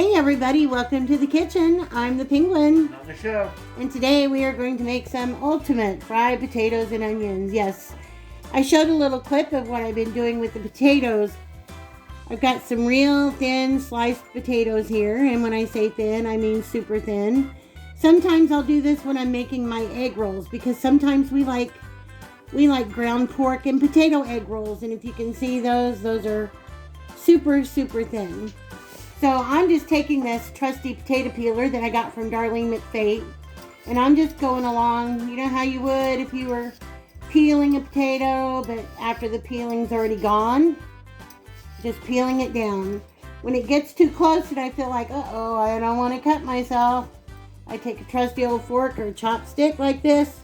Hey everybody, welcome to the kitchen. I'm the Penguin. Not the show. And today we are going to make some ultimate fried potatoes and onions. Yes, I showed a little clip of what I've been doing with the potatoes. I've got some real thin sliced potatoes here, and when I say thin, I mean super thin. Sometimes I'll do this when I'm making my egg rolls, because sometimes we like ground pork and potato egg rolls, and if you can see those are super thin. So I'm just taking this trusty potato peeler that I got from Darlene McFate, and I'm just going along, you know how you would if you were peeling a potato, but after the peeling's already gone, just peeling it down. When it gets too close and I feel like, uh-oh, I don't want to cut myself, I take a trusty old fork or a chopstick like this,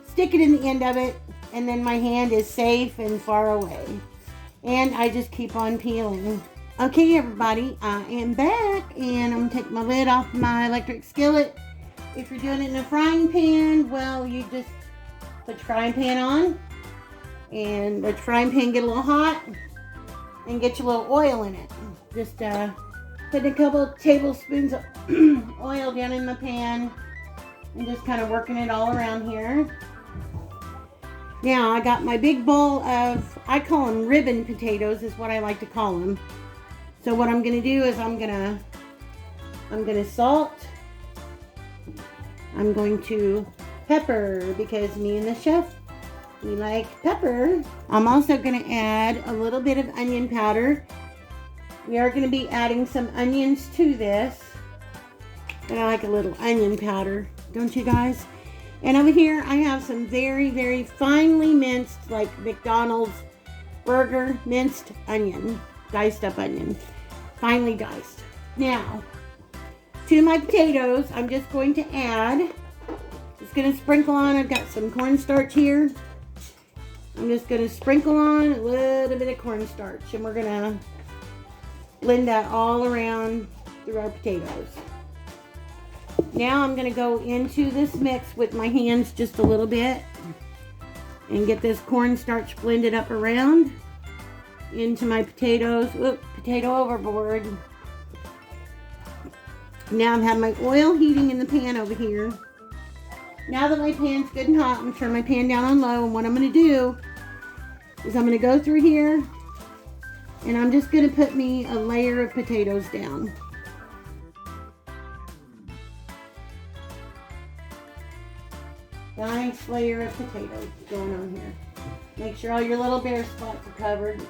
stick it in the end of it, and then my hand is safe and far away. And I just keep on peeling. Okay, everybody, I am back, and I'm going to take my lid off my electric skillet. If you're doing it in a frying pan, well, you just put your frying pan on, and let your frying pan get a little hot, and get your little oil in it. Just put a couple tablespoons of oil down in my pan, and just kind of working it all around here. Now, I got my big bowl of, I call them ribbon potatoes, is what I like to call them. So what I'm going to do is I'm going to salt. I'm going to pepper, because me and the chef, we like pepper. I'm also going to add a little bit of onion powder. We are going to be adding some onions to this. And I like a little onion powder, don't you guys? And over here I have some very finely minced, like McDonald's burger minced onion. Diced up onion, finely diced. Now, to my potatoes, I'm just going to add, just going to sprinkle on, I've got some cornstarch here. I'm just going to sprinkle on a little bit of cornstarch, and we're going to blend that all around through our potatoes. Now I'm going to go into this mix with my hands just a little bit and get this cornstarch blended up around into my potatoes. Oop, potato overboard. Now I've had my oil heating in the pan over here. Now that my pan's good and hot, I'm going to turn my pan down on low, and what I'm going to do is I'm going to go through here, and I'm just going to put me a layer of potatoes down. Nice layer of potatoes going on here. Make sure all your little bare spots are covered.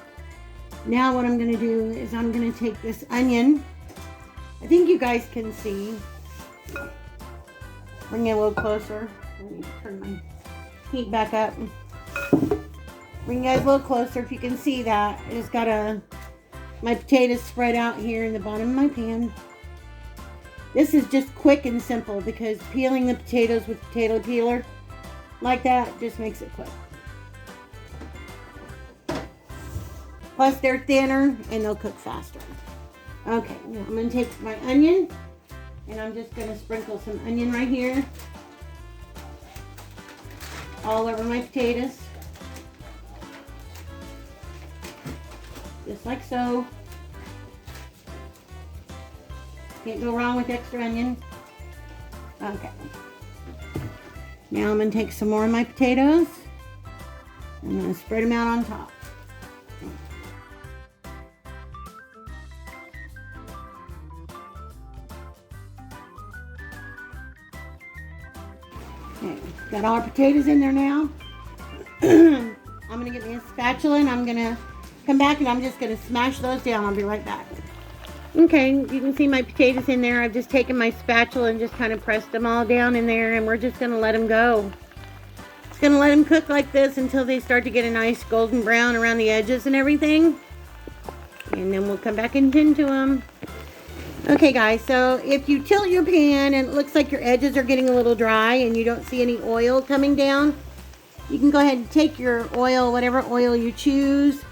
Now what I'm going to do is I'm going to take this onion. I think you guys can see. Bring it a little closer. Let me turn my heat back up. Bring you guys a little closer if you can see that. I just got my potatoes spread out here in the bottom of my pan. This is just quick and simple, because peeling the potatoes with potato peeler like that just makes it quick. Plus they're thinner and they'll cook faster. Okay, now I'm going to take my onion, and I'm just going to sprinkle some onion right here all over my potatoes. Just like so. Can't go wrong with extra onion. Okay. Now I'm going to take some more of my potatoes. I'm going to spread them out on top. Okay, got all our potatoes in there now. I'm going to get me a spatula, and I'm going to come back, and I'm just going to smash those down. I'll be right back. Okay, you can see my potatoes in there. I've just taken my spatula and just kind of pressed them all down in there, and we're just going to let them go. Just going to let them cook like this until they start to get a nice golden brown around the edges and everything. And then we'll come back and tend to them. Okay guys, so if you tilt your pan and it looks like your edges are getting a little dry and you don't see any oil coming down, you can go ahead and take your oil, whatever oil you choose,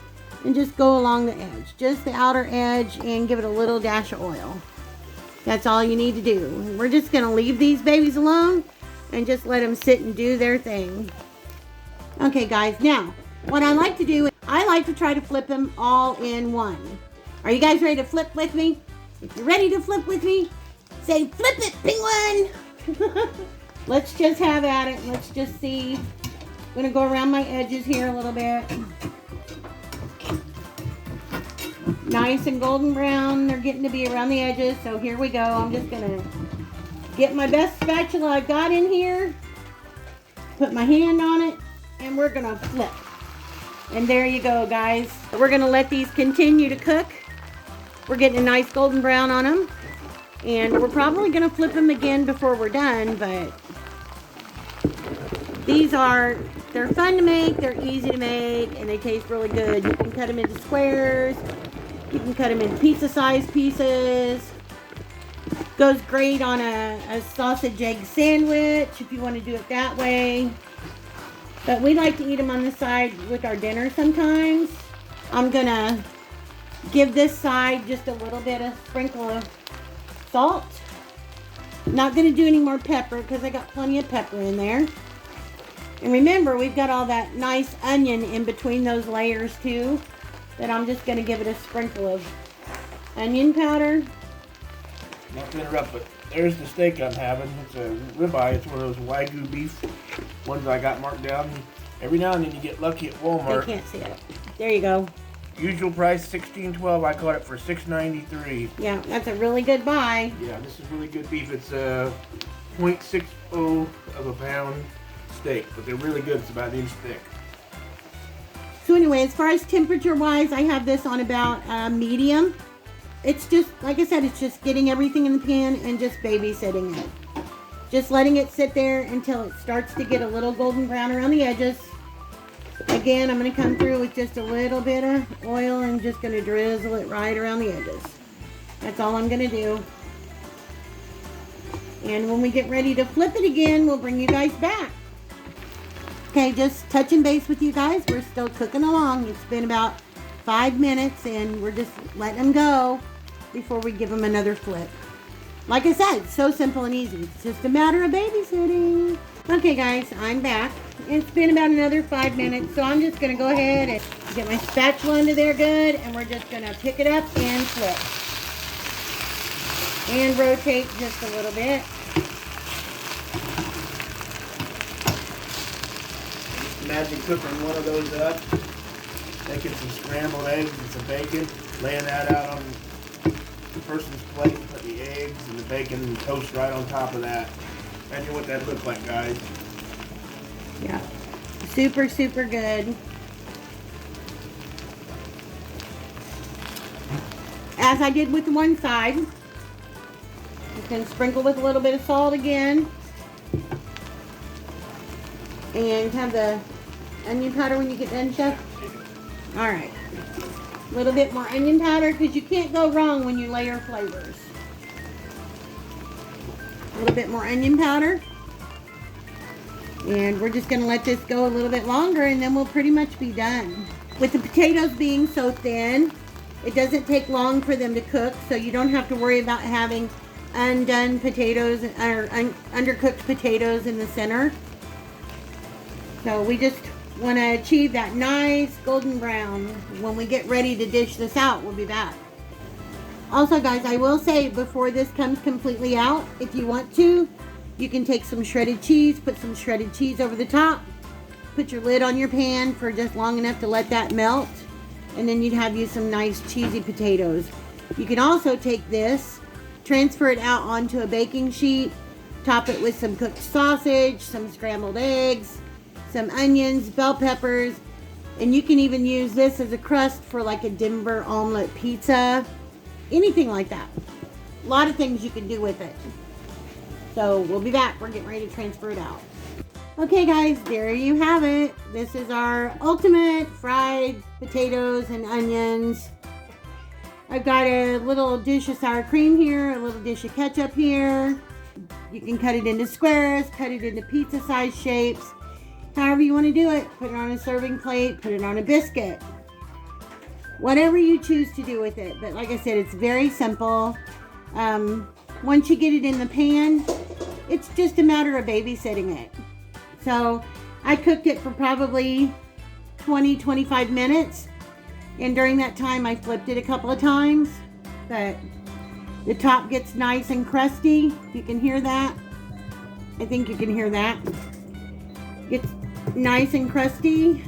and just go along the edge, just the outer edge, and give it a little dash of oil. That's all you need to do. We're just going to leave these babies alone and just let them sit and do their thing. Okay guys, now what I like to do, I like to try to flip them all in one. Are you guys ready to flip with me? If you're ready to flip with me, say flip it, penguin! Let's just have at it. Let's just see. I'm gonna go around my edges here a little bit. Nice and golden brown. They're getting to be around the edges, so here we go. I'm just gonna get my best spatula I've got in here, put my hand on it, and we're gonna flip. And there you go, guys. We're gonna let these continue to cook. We're getting a nice golden brown on them, and we're probably gonna flip them again before we're done, but they're fun to make, they're easy to make, and they taste really good. You can cut them into squares, you can cut them into pizza-sized pieces. Goes great on a sausage egg sandwich if you want to do it that way. But we like to eat them on the side with our dinner sometimes. I'm gonna give this side just a little bit of sprinkle of salt. Not gonna do any more pepper because I got plenty of pepper in there. And remember, we've got all that nice onion in between those layers too, that I'm just gonna give it a sprinkle of onion powder. Not to interrupt, but there's the steak I'm having. It's a ribeye. It's one of those Wagyu beef ones I got marked down. Every now and then you get lucky at Walmart. I can't see it. There you go. Usual price $16.12. I caught it for $6.93. Yeah, that's a really good buy. Yeah, this is really good beef. It's 0.60 of a pound steak, but they're really good. It's about an inch thick. So anyway, as far as temperature wise, I have this on about medium. It's just, like I said, it's just getting everything in the pan and just babysitting it. Just letting it sit there until it starts to get a little golden brown around the edges. Again, I'm going to come through with just a little bit of oil and just going to drizzle it right around the edges. That's all I'm going to do. And when we get ready to flip it again, we'll bring you guys back. Okay, just touching base with you guys. We're still cooking along. It's been about 5 minutes and we're just letting them go before we give them another flip. Like I said, so simple and easy. It's just a matter of babysitting. Okay guys, I'm back. It's been about another 5 minutes, so I'm just gonna go ahead and get my spatula into there good, and we're just gonna pick it up and flip. And rotate just a little bit. Imagine cooking one of those up, making some scrambled eggs and some bacon, laying that out on the person's plate, put the eggs and the bacon and toast right on top of that. Imagine what that looks like, guys. Yeah, super, super good. As I did with the one side, you can sprinkle with a little bit of salt again. And have the onion powder when you get done, Chef? Alright. A little bit more onion powder because you can't go wrong when you layer flavors. A little bit more onion powder. And we're just going to let this go a little bit longer and then we'll pretty much be done. With the potatoes being so thin, it doesn't take long for them to cook, so you don't have to worry about having undone potatoes or undercooked potatoes in the center. So we just want to achieve that nice golden brown. When we get ready to dish this out, we'll be back. Also guys, I will say before this comes completely out, if you want to, you can take some shredded cheese, put some shredded cheese over the top, put your lid on your pan for just long enough to let that melt, and then you'd have you some nice cheesy potatoes. You can also take this, transfer it out onto a baking sheet, top it with some cooked sausage, some scrambled eggs, some onions, bell peppers, and you can even use this as a crust for like a Denver omelet pizza, anything like that. A lot of things you can do with it. So we'll be back. We're getting ready to transfer it out. Okay guys, there you have it. This is our ultimate fried potatoes and onions. I've got a little dish of sour cream here, a little dish of ketchup here. You can cut it into squares, cut it into pizza-sized shapes. However you want to do it. Put it on a serving plate, put it on a biscuit. Whatever you choose to do with it. But like I said, it's very simple. Once you get it in the pan, it's just a matter of babysitting it. So I cooked it for probably 20-25 minutes. And during that time, I flipped it a couple of times. But The top gets nice and crusty. You can hear that. I think you can hear that. Gets nice and crusty,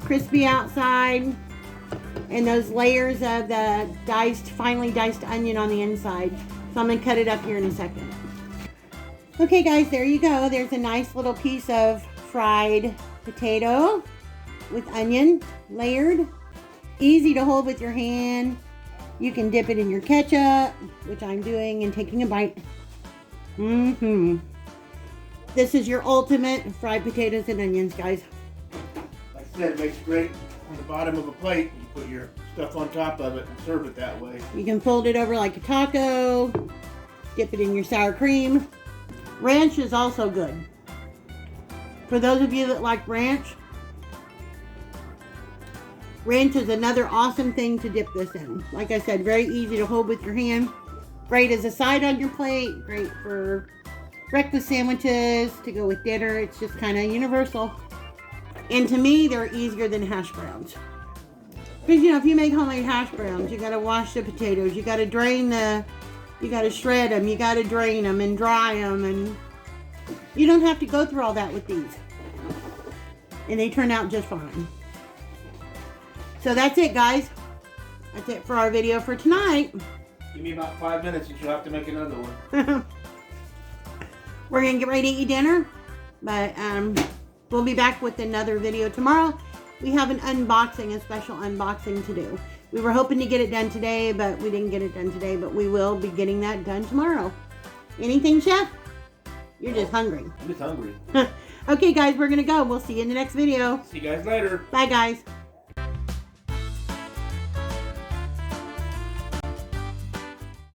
crispy outside, and those layers of the finely diced onion on the inside. So I'm gonna cut it up here in a second. Okay guys, there you go. There's a nice little piece of fried potato with onion layered. Easy to hold with your hand. You can dip it in your ketchup, which I'm doing, and taking a bite. This is your ultimate fried potatoes and onions, guys. Like I said, it makes great on the bottom of a plate. You put your stuff on top of it and serve it that way. You can fold it over like a taco, dip it in your sour cream. Ranch is also good. For those of you that like ranch, ranch is another awesome thing to dip this in. Like I said, very easy to hold with your hand. Great as a side on your plate. Great for breakfast sandwiches, to go with dinner. It's just kind of universal. And to me, they're easier than hash browns. Because, you know, if you make homemade hash browns, you got to wash the potatoes. You got to you got to shred them. You got to drain them and dry them. And you don't have to go through all that with these. And they turn out just fine. So that's it, guys. That's it for our video for tonight. Give me about 5 minutes and you'll have to make another one. We're going to get ready to eat dinner. But we'll be back with another video tomorrow. We have an unboxing, a special unboxing to do. We were hoping to get it done today, but we didn't get it done today. But we will be getting that done tomorrow. Anything, Chef? You're just hungry. I'm just hungry. Okay, guys, we're going to go. We'll see you in the next video. See you guys later. Bye, guys.